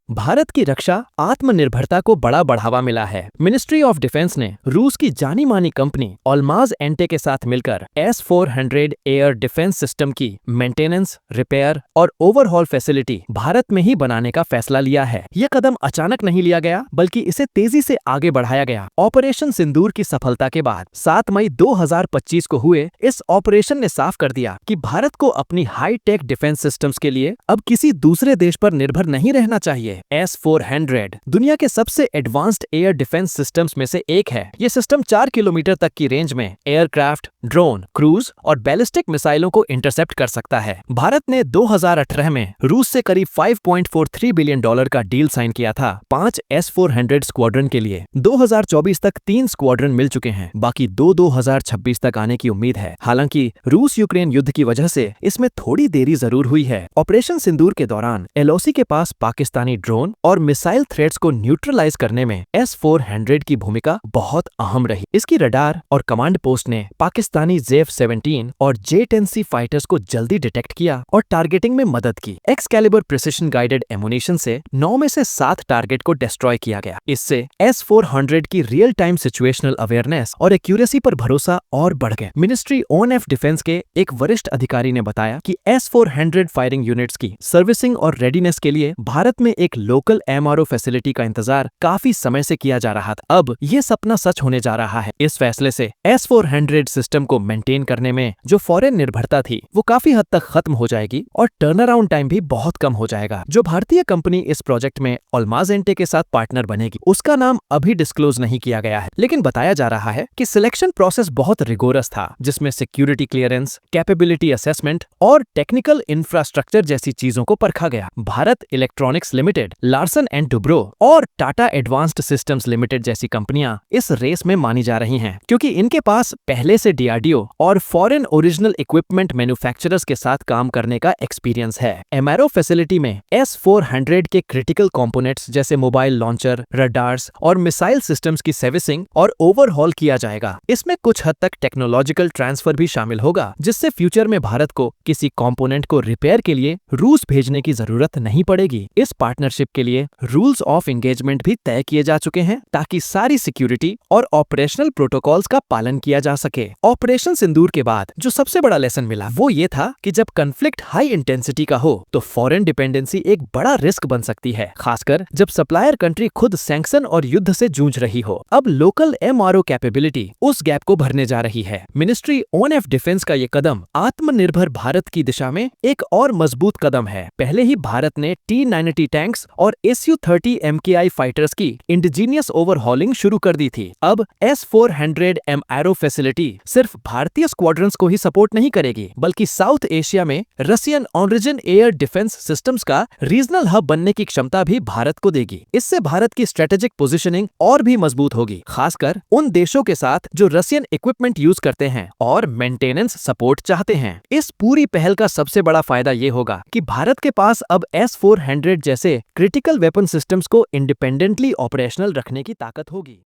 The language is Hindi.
भारत की रक्षा आत्मनिर्भरता को बड़ा बढ़ावा मिला है। मिनिस्ट्री ऑफ डिफेंस ने रूस की जानी मानी कंपनी अल्माज एंटे के साथ मिलकर S-400 एयर डिफेंस सिस्टम की मेंटेनेंस, रिपेयर और ओवरहॉल फैसिलिटी भारत में ही बनाने का फैसला लिया है। यह कदम अचानक नहीं लिया गया, बल्कि इसे तेजी से आगे बढ़ाया गया। ऑपरेशन सिंदूर की सफलता के बाद 7 मई 2025 को हुए इस ऑपरेशन ने साफ कर दिया कि भारत को अपनी हाई टेक डिफेंस सिस्टम्स के लिए अब किसी दूसरे देश पर निर्भर नहीं रहना चाहिए। S-400 दुनिया के सबसे एडवांस्ड एयर डिफेंस सिस्टम्स में से एक है। ये सिस्टम 4 किलोमीटर तक की रेंज में एयरक्राफ्ट, ड्रोन, क्रूज और बैलिस्टिक मिसाइलों को इंटरसेप्ट कर सकता है। भारत ने 2018 में रूस से करीब $5.43 बिलियन का डील साइन किया था 5 S-400 स्क्वाड्रन के लिए। 2024 तक 3 स्क्वाड्रन मिल चुके हैं, बाकी 2026 तक आने की उम्मीद है। हालांकि रूस यूक्रेन युद्ध की वजह से इसमें थोड़ी देरी जरूर हुई है। ऑपरेशन सिंदूर के दौरान LOC के पास पाकिस्तानी ड्रोन और मिसाइल थ्रेट्स को न्यूट्रलाइज करने में S-400 की भूमिका बहुत अहम रही। इसकी रडार और कमांड पोस्ट ने पाकिस्तानी ZEF-17 और J-10C फाइटर्स को जल्दी डिटेक्ट किया और टारगेटिंग में मदद की। एक्सकैलिबर प्रिसिशन गाइडेड एमुनिशन से 9 में से 7 टारगेट को डिस्ट्रॉय किया गया। इससे S-400 की रियल टाइम सिचुएशनल अवेयरनेस और एक्यूरेसी पर भरोसा और बढ़ गया। मिनिस्ट्री ऑफ डिफेंस के एक वरिष्ठ अधिकारी ने बताया कि S-400 फायरिंग यूनिट्स की सर्विसिंग और रेडीनेस के लिए भारत में एक लोकल MRO फैसिलिटी का इंतजार काफी समय से किया जा रहा था। अब ये सपना सच होने जा रहा है। इस फैसले से S-400 सिस्टम को मेंटेन करने में जो फॉरेन निर्भरता थी वो काफी हद तक खत्म हो जाएगी और टर्न अराउंड टाइम भी बहुत कम हो जाएगा। जो भारतीय कंपनी इस प्रोजेक्ट में अल्माज एंटे के साथ पार्टनर बनेगी, उसका नाम अभी डिस्क्लोज नहीं किया गया है, लेकिन बताया जा रहा है कि सिलेक्शन प्रोसेस बहुत रिगोरस था, जिसमें सिक्योरिटी क्लियरेंस, कैपेबिलिटी असेसमेंट और टेक्निकल इंफ्रास्ट्रक्चर जैसी चीजों को परखा गया। Bharat electronics limited, Larsen and Toubro और टाटा एडवांस्ड सिस्टम्स लिमिटेड जैसी कंपनियां इस रेस में मानी जा रही हैं, क्योंकि इनके पास पहले से DRDO और फॉरेन ओरिजिनल इक्विपमेंट मैन्युफैक्चरर्स के साथ काम करने का एक्सपीरियंस है। MRO फैसिलिटी में S-400 के क्रिटिकल कंपोनेंट्स जैसे मोबाइल लॉन्चर, रडार्स और मिसाइल सिस्टम्स की सर्विसिंग और ओवरहॉल किया जाएगा। इसमें कुछ हद तक टेक्नोलॉजिकल ट्रांसफर भी शामिल होगा, जिससे फ्यूचर में भारत को किसी कंपोनेंट को रिपेयर के लिए रूस भेजने की जरूरत नहीं पड़ेगी। इस पार्टनरशिप के लिए रूल्स ऑफ एंगेजमेंट भी तय किए जा चुके हैं, ताकि सारी सिक्योरिटी और ऑपरेशनल प्रोटोकॉल्स का पालन किया जा सके। ऑपरेशन सिंदूर के बाद जो सबसे बड़ा लेसन मिला वो ये था कि जब कन्फ्लिक्ट हाई इंटेंसिटी का हो तो फॉरेन डिपेंडेंसी एक बड़ा रिस्क बन सकती है, खासकर जब सप्लायर कंट्री खुद सैंक्शन और युद्ध से जूझ रही हो। अब लोकल MRO कैपेबिलिटी उस गैप को भरने जा रही है। मिनिस्ट्री ऑफ डिफेंस का ये कदम आत्मनिर्भर भारत की दिशा में एक और मजबूत कदम है। पहले ही भारत ने T-90 टैंक्स और Su-30 MKI फाइटर्स की इंडिजीनियस ओवरहॉलिंग शुरू कर दी थी। अब S-400 MRO फैसिलिटी सिर्फ भारतीय स्क्वाड्रंस को ही सपोर्ट नहीं करेगी, बल्कि साउथ एशिया में Russian origin air defence systems का रीजनल हब बनने की क्षमता भी भारत को देगी। इससे भारत की स्ट्रेटेजिक पोजीशनिंग और भी मजबूत होगी, खासकर उन देशों के साथ जो रशियन इक्विपमेंट यूज करते हैं और मेंटेनेंस सपोर्ट चाहते हैं। इस पूरी पहल का सबसे बड़ा फायदा ये होगा कि भारत के पास अब S-400 जैसे क्रिटिकल वेपन सिस्टम्स को इंडिपेंडेंटली ऑपरेशनल रखने की ताकत होगी।